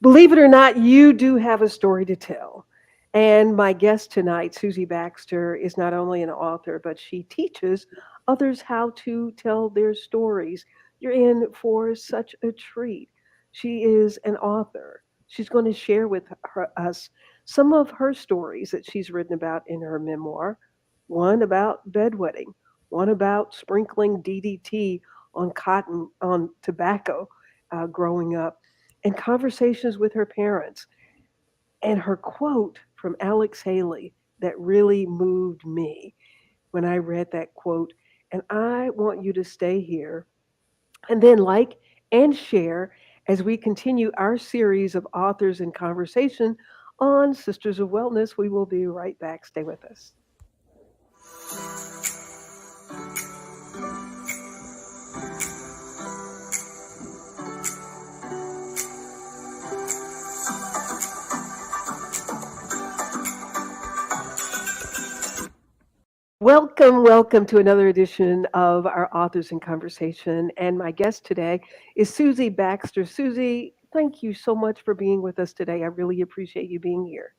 Believe it or not, you do have a story to tell. And my guest tonight, Susie Baxter, is not only an author, but she teaches others how to tell their stories. You're in for such a treat. She is an author. She's going to share with us some of her stories that she's written about in her memoir. One about bedwetting, one about sprinkling DDT on tobacco growing up, and conversations with her parents. And her quote from Alex Haley that really moved me when I read that quote. And I want you to stay here and then like and share as we continue our series of authors in conversation on Sisters of Wellness. We will be right back. Stay with us. Welcome, welcome to another edition of our Authors in Conversation. And my guest today is Susie Baxter. Susie, thank you so much for being with us today. I really appreciate you being here.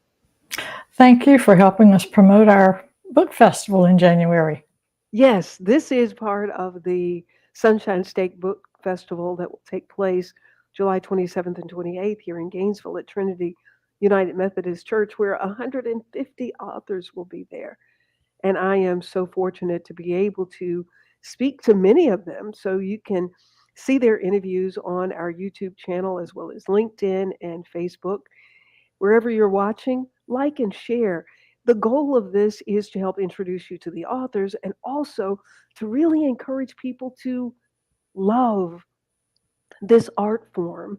Thank you for helping us promote our book festival in January. Yes, this is part of the Sunshine State Book Festival that will take place July 27th and 28th here in Gainesville at Trinity United Methodist Church, where 150 authors will be there. And I am so fortunate to be able to speak to many of them. So you can see their interviews on our YouTube channel as well as LinkedIn and Facebook. Wherever you're watching, like and share. The goal of this is to help introduce you to the authors and also to really encourage people to love this art form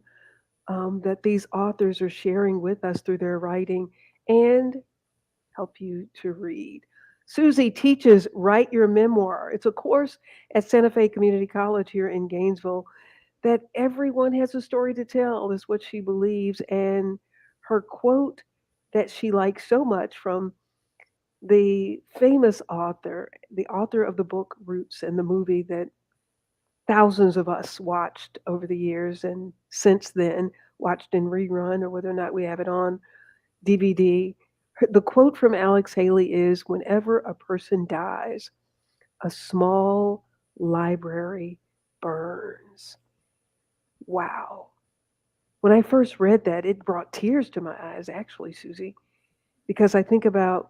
that these authors are sharing with us through their writing and help you to read. Susie teaches Write Your Memoir. It's a course at Santa Fe Community College here in Gainesville that everyone has a story to tell, is what she believes. And her quote that she likes so much from the famous author, the author of the book Roots and the movie that thousands of us watched over the years and since then watched in rerun or whether or not we have it on DVD. The quote from Alex Haley is, whenever a person dies, a small library burns. Wow. When I first read that, it brought tears to my eyes, actually, Susie, because I think about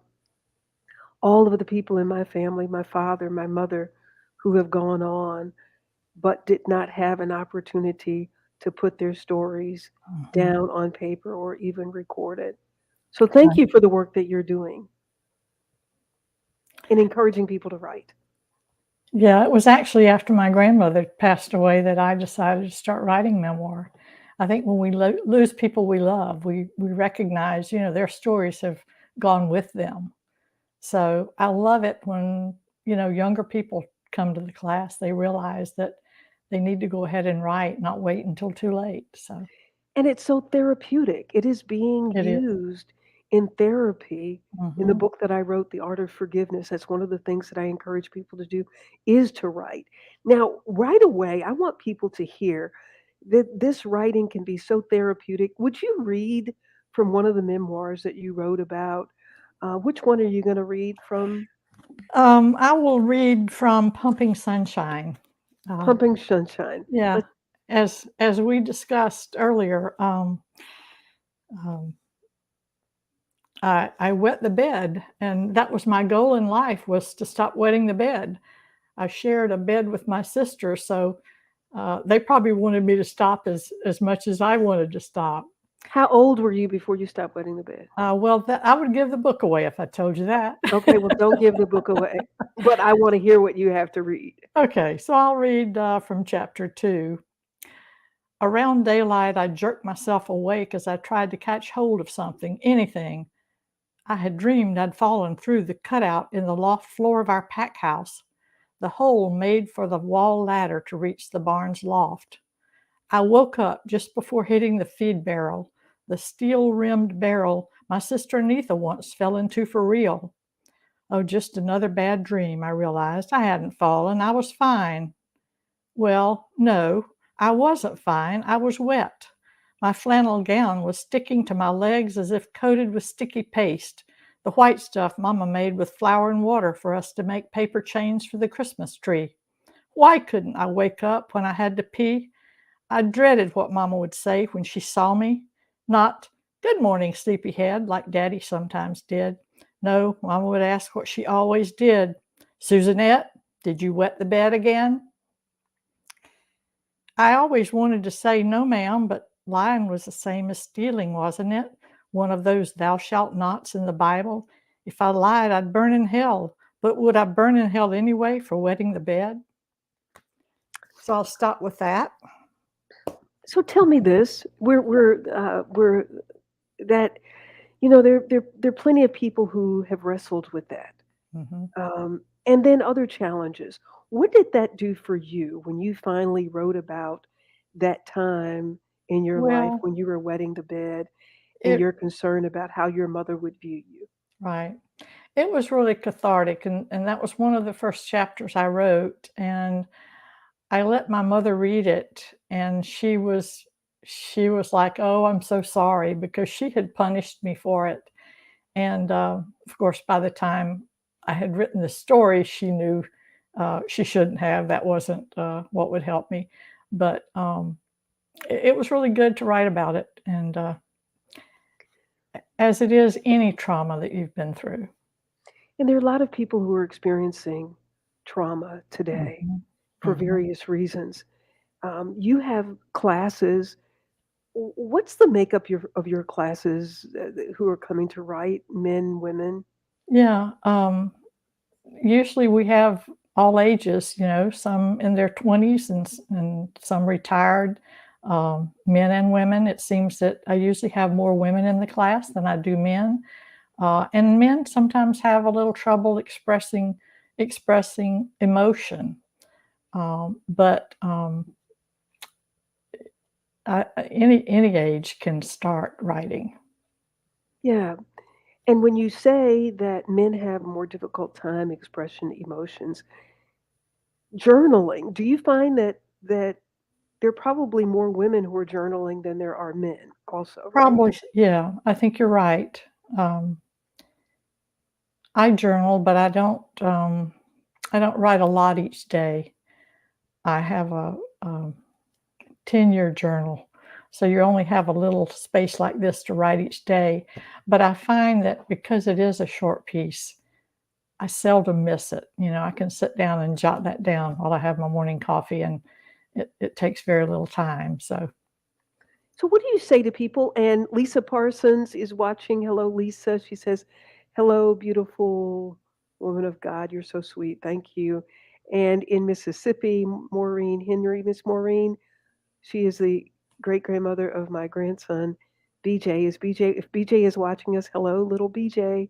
all of the people in my family, my father, my mother, who have gone on but did not have an opportunity to put their stories Mhm. down on paper or even record it. So thank you for the work that you're doing in encouraging people to write. Yeah, it was actually after my grandmother passed away that I decided to start writing memoir. I think when we lose people we love, we recognize, their stories have gone with them. So I love it when, younger people come to the class, they realize that they need to go ahead and write, not wait until too late. So And it's so therapeutic. It is being it is. used in therapy. In the Mhm. book that I wrote, The Art of Forgiveness, that's one of the things that I encourage people to do is to write. Now, right away, I want people to hear that this writing can be so therapeutic. Would you read from one of the memoirs that you wrote about? Which one are you going to read from? I will read from Pumping Sunshine. Uh, Pumping Sunshine. yeah, Let's, as we discussed earlier, um, I wet the bed, and that was my goal in life, was to stop wetting the bed. I shared a bed with my sister, so they probably wanted me to stop as much as I wanted to stop. how old were you before you stopped wetting the bed? Well, I would give the book away if I told you that. Okay, well, don't give the book away, but I want to hear what you have to read. Okay, so I'll read from chapter 2. Around daylight, I jerked myself awake as I tried to catch hold of something, anything. I had dreamed I'd fallen through the cutout in the loft floor of our pack house, the hole made for the wall ladder to reach the barn's loft. I woke up just before hitting the feed barrel, the steel rimmed barrel my sister Anitha once fell into for real. Oh, just another bad dream, I realized. I hadn't fallen. I was fine. Well, no, I wasn't fine. I was wet. My flannel gown was sticking to my legs as if coated with sticky paste, the white stuff Mama made with flour and water for us to make paper chains for the Christmas tree. Why couldn't I wake up when I had to pee? I dreaded what Mama would say when she saw me. Not, "Good morning, sleepyhead," like Daddy sometimes did. No, Mama would ask what she always did. "Susanette, did you wet the bed again?" I always wanted to say, "No, ma'am," but lying was the same as stealing, wasn't it? One of those thou shalt nots in the Bible. If I lied, I'd burn in hell. But would I burn in hell anyway for wetting the bed? So I'll stop with that. So tell me this: we're that there are plenty of people who have wrestled with that, Mhm. and then other challenges. What did that do for you when you finally wrote about that time in your life Well, when you were wetting the bed and it your concern about how your mother would view you? right. It was really cathartic, and that was one of the first chapters I wrote, and I let my mother read it, and she was like, "Oh, I'm so sorry," because she had punished me for it, and, of course, by the time I had written the story, she knew, she shouldn't have, that wasn't, what would help me, but, it was really good to write about it, and, as it is any trauma that you've been through. And there are a lot of people who are experiencing trauma today Mhm, for mhm. various reasons. You have classes. What's the makeup of your classes who are coming to write? Men, women? Yeah, usually we have all ages, some in their 20s and some retired, men and women. It seems that I usually have more women in the class than I do men. And men sometimes have a little trouble expressing emotion. But any age can start writing. Yeah. And when you say that men have a more difficult time expressing emotions, journaling, do you find that there are probably more women who are journaling than there are men also, right? Probably, yeah. I think you're right. Um, I journal, but I don't write a lot each day. I have a, 10-year journal, so you only have a little space like this to write each day, but I find that because it is a short piece, I seldom miss it. I can sit down and jot that down while I have my morning coffee, and it takes very little time, so So what do you say to people? And Lisa Parsons is watching. Hello, Lisa. She says, "Hello, beautiful woman of God. You're so sweet. Thank you." And in Mississippi, Maureen Henry, Miss Maureen, she is the great grandmother of my grandson, BJ. Is BJ? If BJ is watching us, hello, little BJ.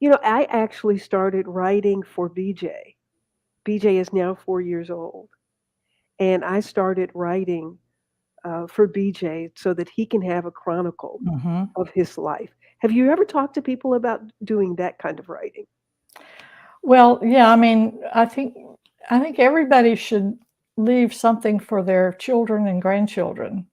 I actually started writing for BJ. BJ is now 4 years old, and I started writing for BJ so that he can have a chronicle mhm. of his life. Have you ever talked to people about doing that kind of writing? Well, yeah, I mean, I think everybody should leave something for their children and grandchildren.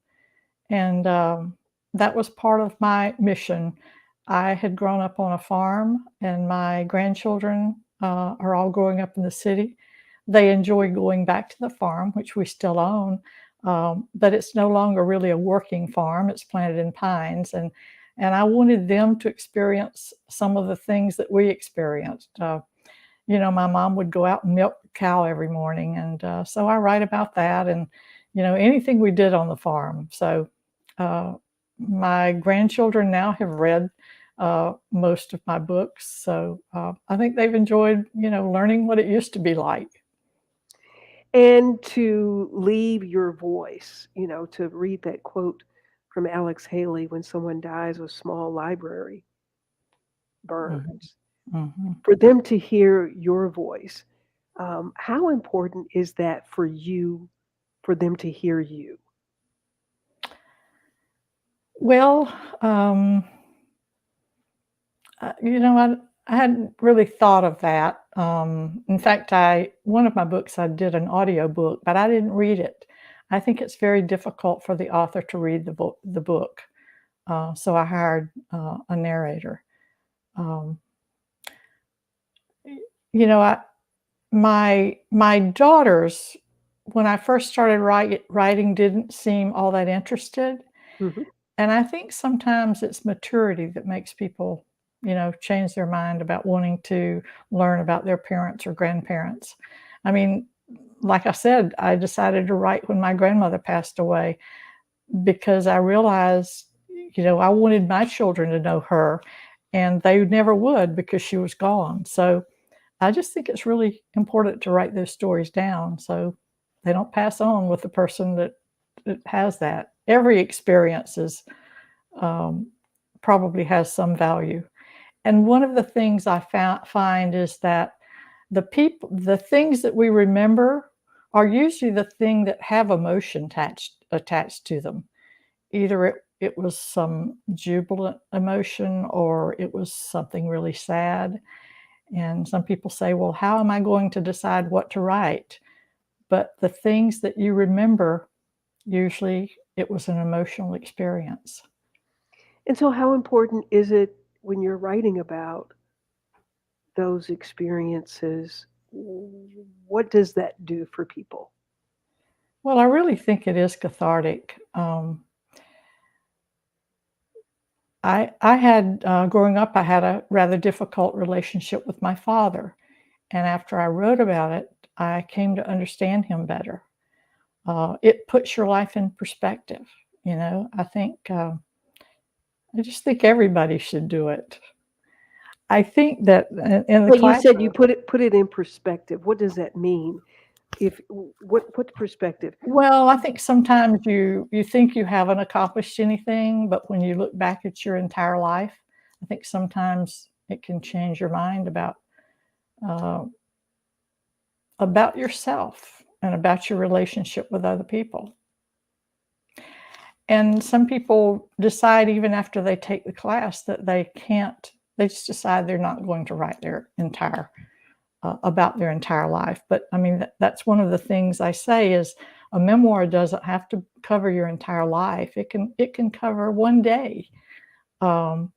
And that was part of my mission. I had grown up on a farm, and my grandchildren are all growing up in the city. They enjoy going back to the farm, which we still own, but it's no longer really a working farm. It's planted in pines, and I wanted them to experience some of the things that we experienced. My mom would go out and milk the cow every morning, and so I write about that, and anything we did on the farm. So uh, my grandchildren now have read most of my books, so I think they've enjoyed learning what it used to be like. And to leave your voice, to read that quote from Alex Haley: "When someone dies, a small library Mhm, burns." mhm. For them to hear your voice, how important is that for you, for them to hear you? Well, I hadn't really thought of that. In fact, I one of my books I did an audio book, but I didn't read it. I think it's very difficult for the author to read the book. So I hired a narrator. Um, you know, my daughters, when I first started writing, didn't seem all that interested, Mhm. and I think sometimes it's maturity that makes people, change their mind about wanting to learn about their parents or grandparents. I mean, like I said, I decided to write when my grandmother passed away because I realized, I wanted my children to know her, and they never would because she was gone. So I just think it's really important to write those stories down so they don't pass on with the person that has that. Every experience is um, probably has some value. And one of the things I find is that the things that we remember are usually the thing that have emotion attached to them. Either it was some jubilant emotion or it was something really sad. And some people say, well, how am I going to decide what to write? But the things that you remember, usually it was an emotional experience. And so, how important is it when you're writing about those experiences? What does that do for people? Well, I really think it is cathartic. I had, growing up, I had a rather difficult relationship with my father. And after I wrote about it, I came to understand him better. It puts your life in perspective. I just think everybody should do it. I think that in the Well, you said you classroom, put it in perspective. What does that mean? If what perspective? well, I think sometimes you think you haven't accomplished anything, but when you look back at your entire life, I think sometimes it can change your mind uh, about yourself and about your relationship with other people. And some people decide even after they take the class that they can't. They just decide they're not going to write their entire about their entire life. But I mean, that's one of the things I say is a memoir doesn't have to cover your entire life. It can cover one day. Um,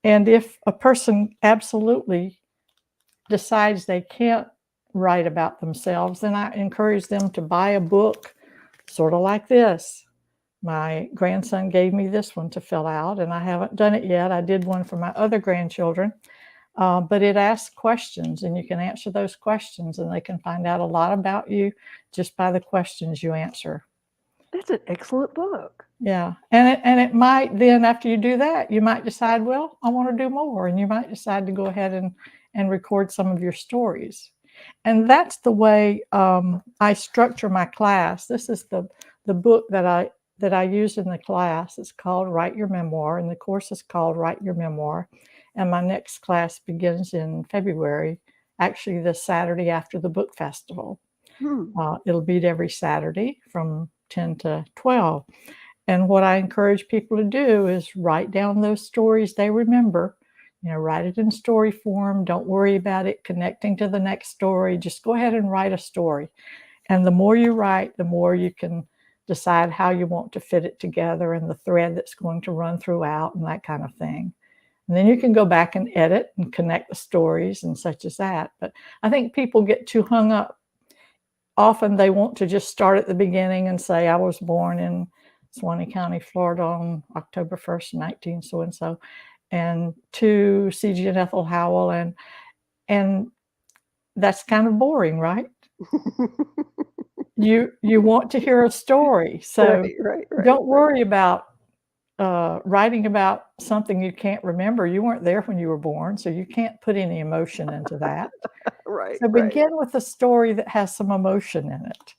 and if a person absolutely decides they can't write about themselves, then I encourage them to buy a book, sort of like this. My grandson gave me this one to fill out, and I haven't done it yet. I did one for my other grandchildren, but it asks questions, and you can answer those questions, and they can find out a lot about you just by the questions you answer. That's an excellent book. Yeah, and it might then after you do that, you might decide, well, I want to do more, and you might decide to go ahead and record some of your stories. And that's the way I structure my class. This is the book that I use in the class. It's called Write Your Memoir, and the course is called Write Your Memoir. And my next class begins in February, actually the Saturday after the book festival. Hmm. It'll be every Saturday from 10 to 12. And what I encourage people to do is write down those stories they remember. Write it in story form. Don't worry about it connecting to the next story. Just go ahead and write a story. And the more you write, the more you can decide how you want to fit it together and the thread that's going to run throughout and that kind of thing. And then you can go back and edit and connect the stories and such as that. But I think people get too hung up. Often they want to just start at the beginning and say, I was born in Suwannee County, Florida on October 1st, 19 so and so, and to C.G. and Ethel Howell. And that's kind of boring, right? You want to hear a story. So Right, right, right, don't right, worry about writing about something you can't remember. You weren't there when you were born, so you can't put any emotion into that. right, So right. begin with a story that has some emotion in it.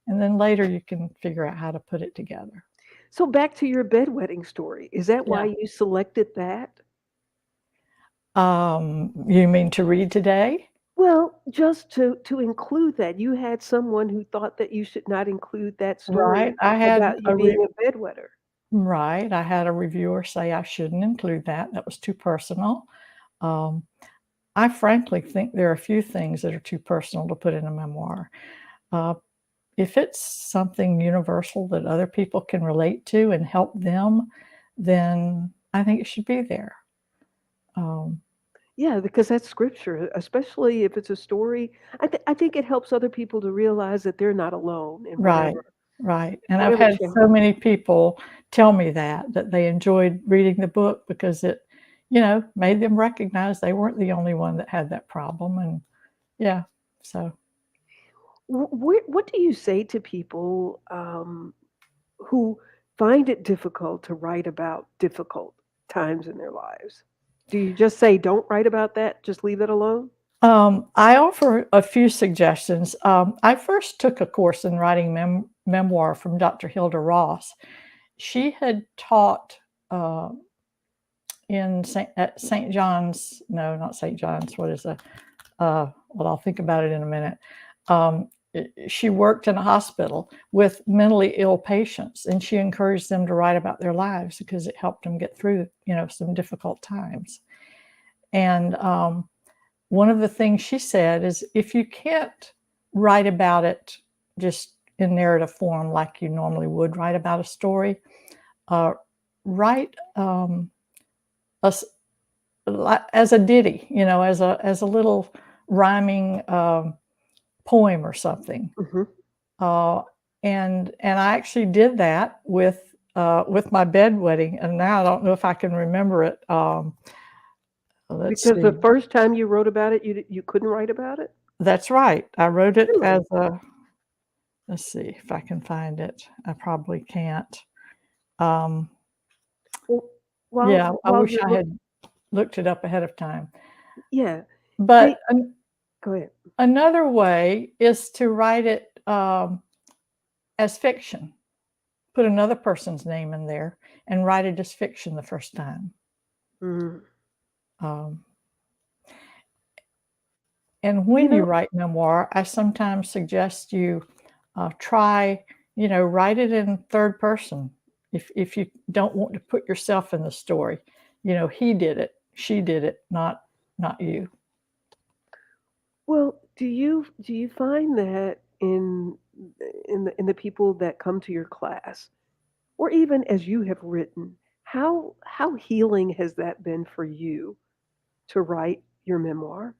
And then later you can figure out how to put it together. So back to your bedwetting story. Is that why Yeah. you selected that? You mean to read today? Well, just to include that, you had someone who thought that you should not include that Right. story about you being a bedwetter. Right. I had a reviewer say I shouldn't include that. That was too personal. Um, I frankly think there are a few things that are too personal to put in a memoir. Uh, if it's something universal that other people can relate to and help them, then I think it should be there. Yeah, because that's scripture, especially if it's a story. I think it helps other people to realize that they're not alone in Right, whatever right, and I've whatever had so challenge. many people tell me that they enjoyed reading the book because it, made them recognize they weren't the only one that had that problem, and yeah, so, What do you say to people who find it difficult to write about difficult times in their lives? Do you just say, "Don't write about that, just leave it alone"? I offer a few suggestions. I first took a course in writing memoir from Dr. Hilda Ross. She had taught, uh, at St. John's, no, not St. John's, what is it? Well, I'll think about it in a minute. Um, she worked in a hospital with mentally ill patients, and she encouraged them to write about their lives because it helped them get through, some difficult times. And one of the things she said is if you can't write about it just in narrative form like you normally would write about a story, uh, write a, as a ditty, as a little rhyming poem or something. Mhm. Uh, and I actually did that with my bedwetting, and now I don't know if I can remember it. Let's Because the see. first time you wrote about it, you couldn't write about it? That's right. I wrote it Really? as a. Let's see if I can find it. I probably can't. Um, Well, yeah, I while wish you're I had looked it up ahead of time. yeah, But the go ahead. another way is to write it as fiction. Put another person's name in there and write it as fiction the first time. Mhm. Um, and You when you know write memoir, I sometimes suggest you try, write it in third person. If you don't want to put yourself in the story, he did it, she did it, not you. well, do you find that in the people that come to your class, or even as you have written, how healing has that been for you to write your memoir?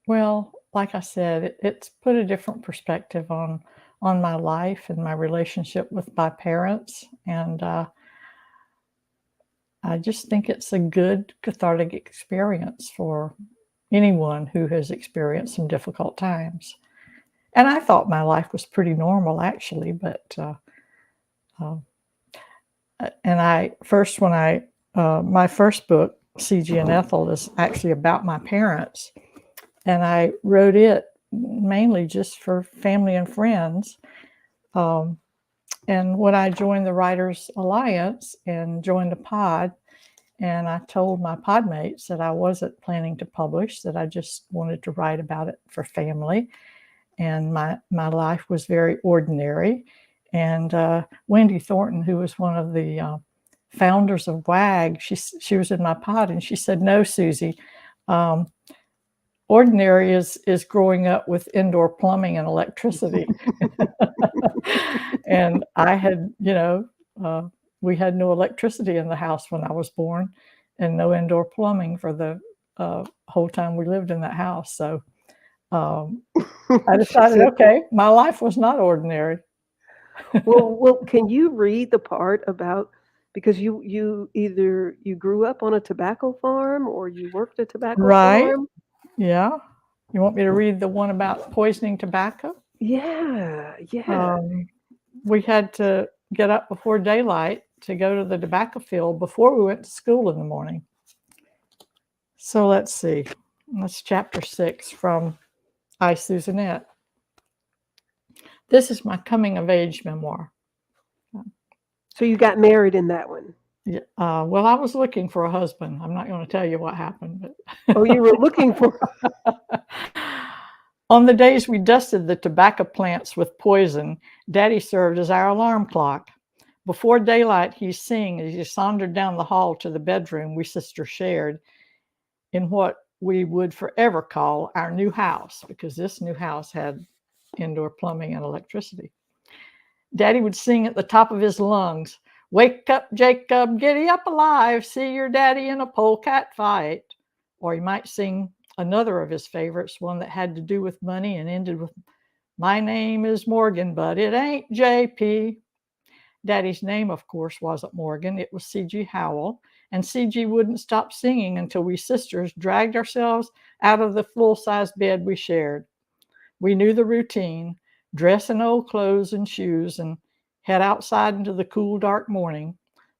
Well, like I said, it's put a different perspective on my life and my relationship with my parents, and I just think it's a good cathartic experience for anyone who has experienced some difficult times. And I thought my life was pretty normal, actually, but uh, and I first when I my first book, CG and Ethel, is actually about my parents, and I wrote it mainly just for family and friends. Um, and when I joined the Writers Alliance and joined a pod, and I told my podmates that I wasn't planning to publish, that I just wanted to write about it for family. And my life was very ordinary. And Wendy Thornton, who was one of the founders of WAG, she was in my pod, and she said, "No, Susie, um, ordinary is growing up with indoor plumbing and electricity." And I had, uh, we had no electricity in the house when I was born, and no indoor plumbing for the whole time we lived in that house. So um, I She decided, said, okay, my life was not ordinary. well, can you read the part about because you grew up on a tobacco farm or you worked a tobacco Right? farm? Yeah. You want me to read the one about poisoning tobacco? Yeah, yeah. Um, we had to get up before daylight to go to the tobacco field before we went to school in the morning. So let's see. That's chapter 6 from I, Susanette. This is my coming of age memoir. So you got married in that one. Yeah, well, I was looking for a husband. I'm not going to tell you what happened, Oh, you were looking for but on the days we dusted the tobacco plants with poison, Daddy served as our alarm clock. Before daylight, he'd sing as he sauntered down the hall to the bedroom we sisters shared in what we would forever call our new house, because this new house had indoor plumbing and electricity. Daddy would sing at the top of his lungs, "Wake up, Jacob, giddy up alive, see your daddy in a polecat fight." Or he might sing another of his favorites, one that had to do with money and ended with, "My name is Morgan, but it ain't JP." Daddy's name, of course, wasn't Morgan, it was C.G. Howell, and C.G. wouldn't stop singing until we sisters dragged ourselves out of the full-sized bed we shared. We knew the routine: dress in old clothes and shoes and head outside into the cool, dark morning.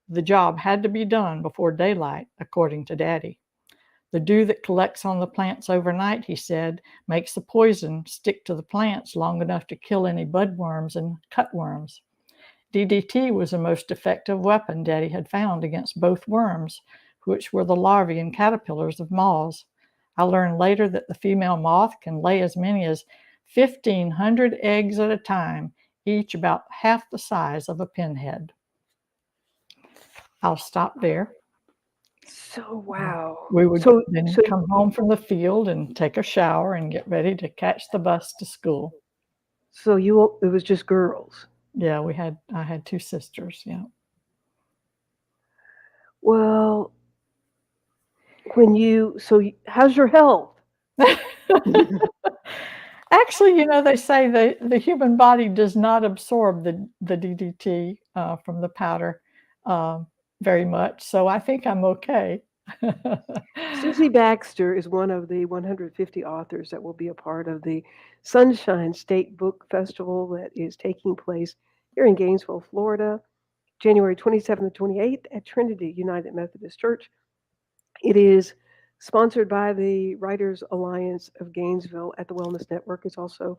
The job had to be done before daylight, according to Daddy. The dew that collects on the plants overnight, he said, makes the poison stick to the plants long enough to kill any budworms and cutworms. DDT was the most effective weapon Daddy had found against both worms, which were the larvae and caterpillars of moths. I learned later that the female moth can lay as many as 1,500 eggs at a time, each about half the size of a pinhead. I'll stop there. So wow. We would So then so come home from the field and take a shower and get ready to catch the bus to school. so it was just girls. Yeah, I had two sisters. Yeah. Well, how's your health? Actually, they say the human body does not absorb the DDT from the powder very much, so I think I'm okay. Susie Baxter is one of the 150 authors that will be a part of the Sunshine State Book Festival that is taking place here in Gainesville, Florida, January 27th to 28th at Trinity United Methodist Church. It is sponsored by the Writers Alliance of Gainesville at the Wellness Network. It's also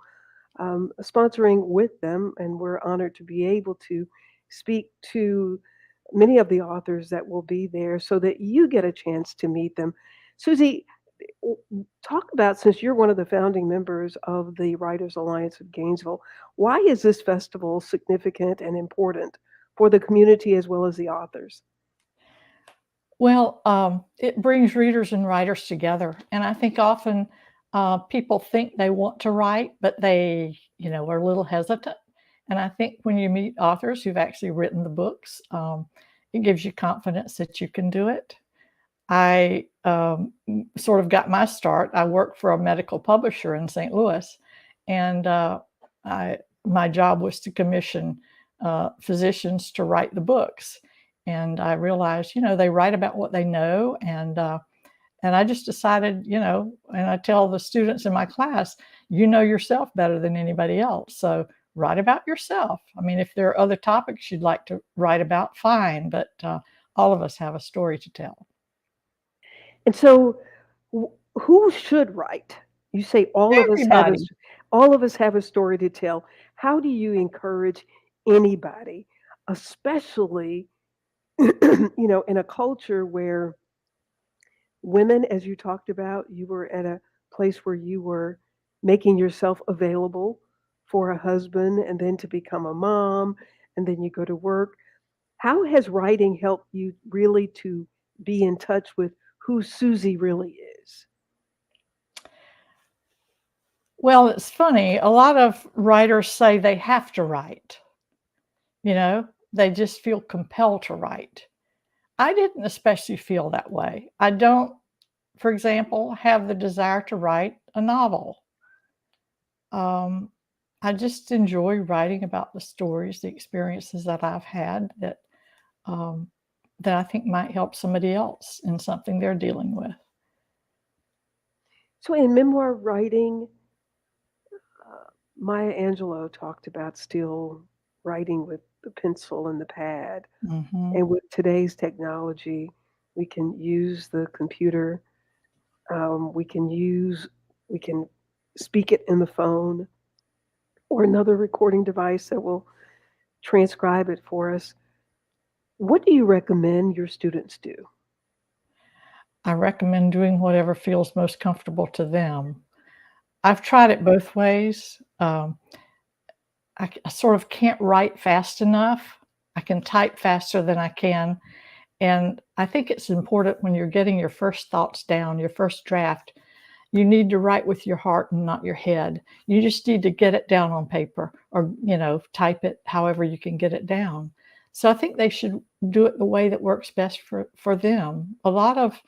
sponsoring with them, and we're honored to be able to speak to many of the authors that will be there so that you get a chance to meet them. Susie, talk about, since you're one of the founding members of the Writers Alliance of Gainesville, why is this festival significant and important for the community as well as the authors? Well, it brings readers and writers together, and I think often people think they want to write, but they, are a little hesitant. And I think when you meet authors who've actually written the books, it gives you confidence that you can do it. I sort of got my start. I worked for a medical publisher in St. Louis, and my job was to commission physicians to write the books. And I realized, they write about what they know, and I just decided, and I tell the students in my class, you know yourself better than anybody else, so write about yourself. I mean, if there are other topics you'd like to write about, fine, but all of us have a story to tell. And so, who should write? You say Everybody. all of us have a story to tell. How do you encourage anybody, especially in a culture where women, as you talked about, you were at a place where you were making yourself available for a husband and then to become a mom and then you go to work. How has writing helped you really to be in touch with who Susie really is? Well, it's funny. A lot of writers say they have to write. They just feel compelled to write. I didn't especially feel that way. I don't, for example, have the desire to write a novel. I just enjoy writing about the stories, the experiences that I've had um, that I think might help somebody else in something they're dealing with. So in memoir writing, Maya Angelou talked about still writing with the pencil and the pad. Hmm. And with today's technology, we can use the computer. We can we can speak it in the phone or another recording device that will transcribe it for us. What do you recommend your students do? I recommend doing whatever feels most comfortable to them. I've tried it both ways. I sort of can't write fast enough. I can type faster than I can. And I think it's important when you're getting your first thoughts down, your first draft, you need to write with your heart and not your head. You just need to get it down on paper or, type it however you can get it down. So I think they should do it the way that works best for them. A lot of,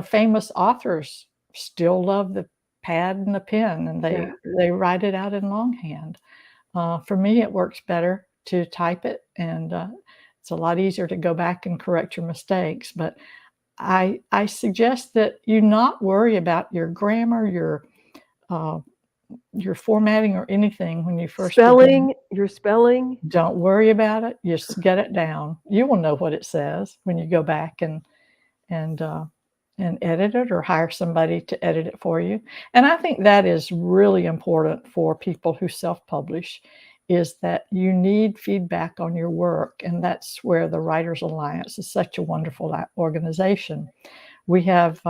famous authors still love the pad and the pen, and Yeah. they write it out in longhand. For me, it works better to type it, and it's a lot easier to go back and correct your mistakes. But I suggest that you not worry about your grammar, uh, your formatting, or anything when you first begin. Your spelling. Don't worry about it. Just get it down. You will know what it says when you go back and uh, and edit it, or hire somebody to edit it for you. And I think that is really important for people who self-publish, is that you need feedback on your work, and that's where the Writers Alliance is such a wonderful organization. We have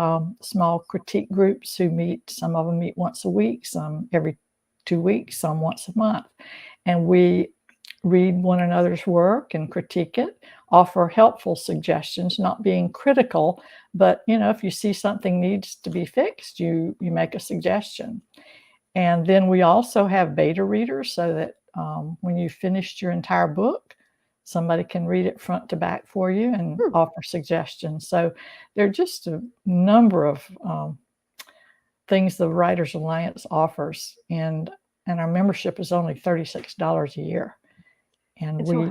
small critique groups who meet. Some of them meet once a week, some every 2 weeks, some once a month, and we read one another's work and critique it, offer helpful suggestions, not being critical, but if you see something needs to be fixed, you make a suggestion. And then we also have beta readers, so that when you've finished your entire book, somebody can read it front to back for you and Hmm. offer suggestions. So there are just a number of things the Writers Alliance offers, and our membership is only $36 a year. And And so we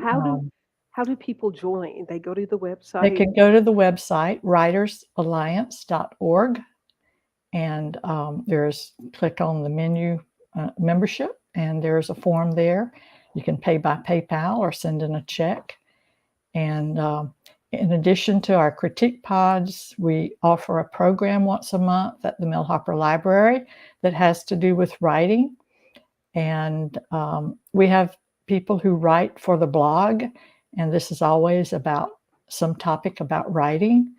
how do people join? They go to the they website. can go to the website writersalliance.org, and there's click on the menu, membership, and there's a form there. You can pay by PayPal or send in a check. And in addition to our critique pods, we offer a program once a month at the Millhopper Library that has to do with writing. And we have people who write for the blog, and this is always about some topic about writing.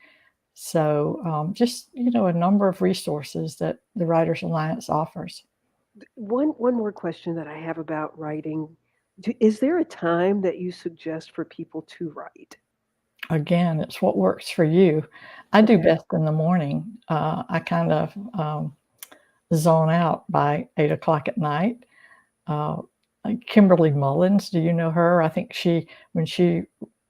So just, a number of resources that the Writers Alliance offers. One more question that I have about writing. Is there a time that you suggest for people to write? Again, it's what works for you. I do Okay. best in the morning. I kind of zone out by 8 o'clock at night. Uh, Kimberly Mullins, do you know her? I think when she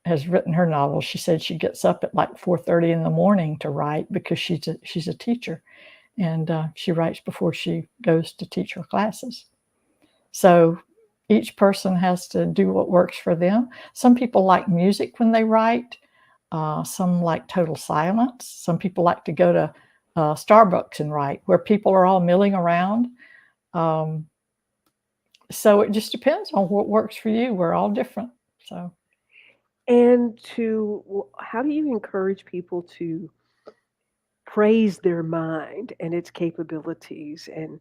has written her novel, she said she gets up at like 4:30 in the morning to write, because she's a teacher, and she writes before she goes to teach her classes. So each person has to do what works for them. Some people like music when they write. Some like total silence. Some people like to go to Starbucks and write, where people are all milling around. Um, so it just depends on what works for you. We're all different. So And how do you encourage people to praise their mind and its capabilities, and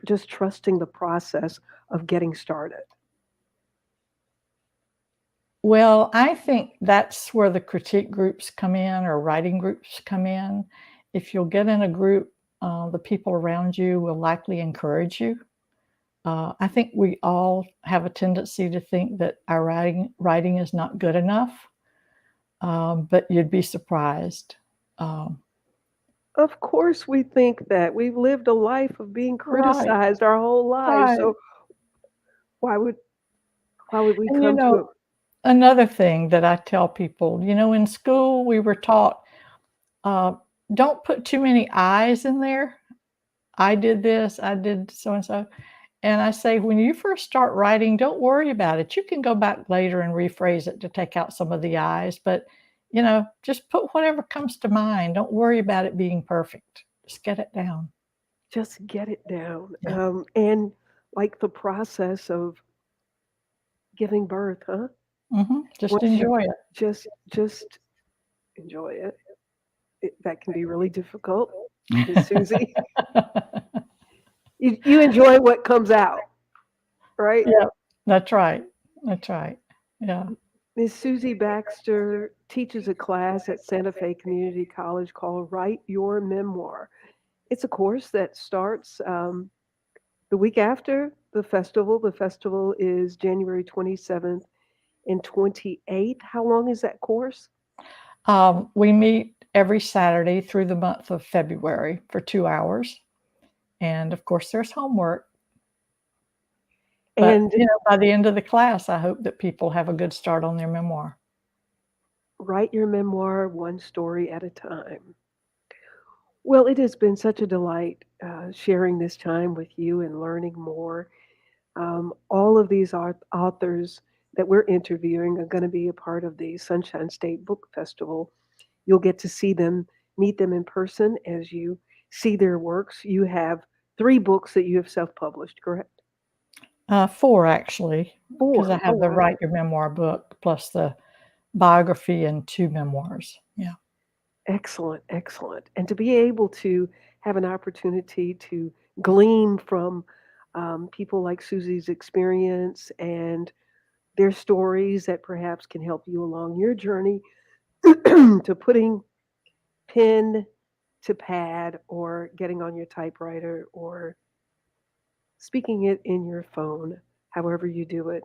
just trusting the process of getting started? well, I think that's where the critique groups come in, or writing groups come in. If you'll get in a group, the people around you will likely encourage you. I think we all have a tendency to think that our writing is not good enough, but you'd be surprised. Um, Of course, we think that we've lived a life of being right, criticized our whole lives. right. So why would why would we And come to it? another thing that I tell people, in school we were taught, uh, don't put too many I's in there. I did this, I did so and so. And I say, when you first start writing, don't worry about it. You can go back later and rephrase it to take out some of the I's, but just put whatever comes to mind. Don't worry about it being perfect. Just get it down. Just get it down. Yeah. And like the process of giving birth, huh? Just Once you enjoy it. just enjoy it. That can be really difficult, Miss Susie. You enjoy what comes out, right? Yeah, that's right. That's right. Yeah. Miss Susie Baxter teaches a class at Santa Fe Community College called Write Your Memoir. It's a course that starts the week after the festival. The festival is January 27th and 28th. How long is that course? We meet every Saturday through the month of February for 2 hours. And of course, there's homework. But, And by the end of the class, I hope that people have a good start on their memoir. write your memoir one story at a time. Well, it has been such a delight sharing this time with you and learning more. All of these authors that we're interviewing are going to be a part of the Sunshine State Book Festival. You'll get to see them, meet them in person as you see their works. You have 3 books that you have self published, correct? 4 actually, because I 4. Oh, have the wow. Write Your Memoir book plus the biography and 2 memoirs. Yeah. Excellent, excellent. And to be able to have an opportunity to glean from people like Susie's experience and their stories that perhaps can help you along your journey to putting pen to pad or getting on your typewriter or speaking it in your phone, however you do it.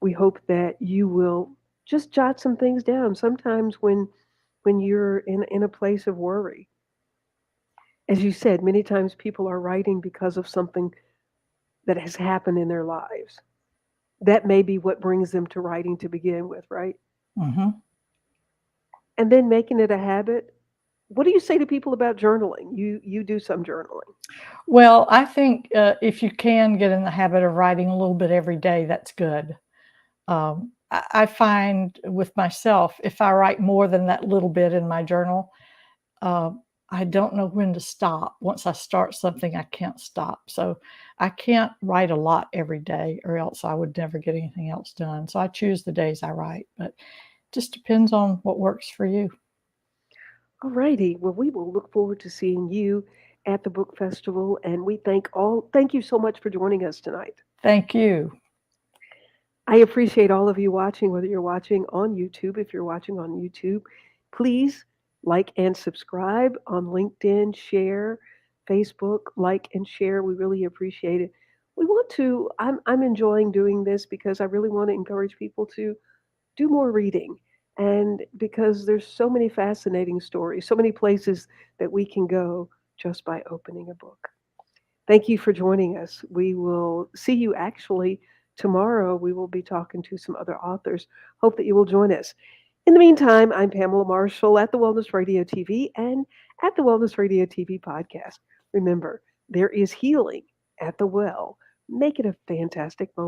We hope that you will just jot some things down. Sometimes when you're in a place of worry, as you said, many times people are writing because of something that has happened in their lives. That may be what brings them to writing to begin with, right? Mhm. And then making it a habit. What do you say to people about journaling? You do some journaling. Well, I think, if you can get in the habit of writing a little bit every day, that's good. I find with myself, if I write more than that little bit in my journal, uh, I don't know when to stop. Once I start something, I can't stop. So I can't write a lot every day, or else I would never get anything else done. So I choose the days I write, but just depends on what works for you. All righty. Well, we will look forward to seeing you at the book festival, and we thank you so much for joining us tonight. Thank you. I appreciate all of you watching, whether you're watching on YouTube. If you're watching on YouTube, please like and subscribe on LinkedIn, share, Facebook, like and share. We really appreciate it. I'm enjoying doing this because I really want to encourage people to do more reading. And because there's so many fascinating stories, so many places that we can go just by opening a book. Thank you for joining us. We will see you actually tomorrow. We will be talking to some other authors. Hope that you will join us. In the meantime, I'm Pamela Marshall at the Wellness Radio TV and at the Wellness Radio TV podcast. Remember, there is healing at the well. Make it a fantastic moment.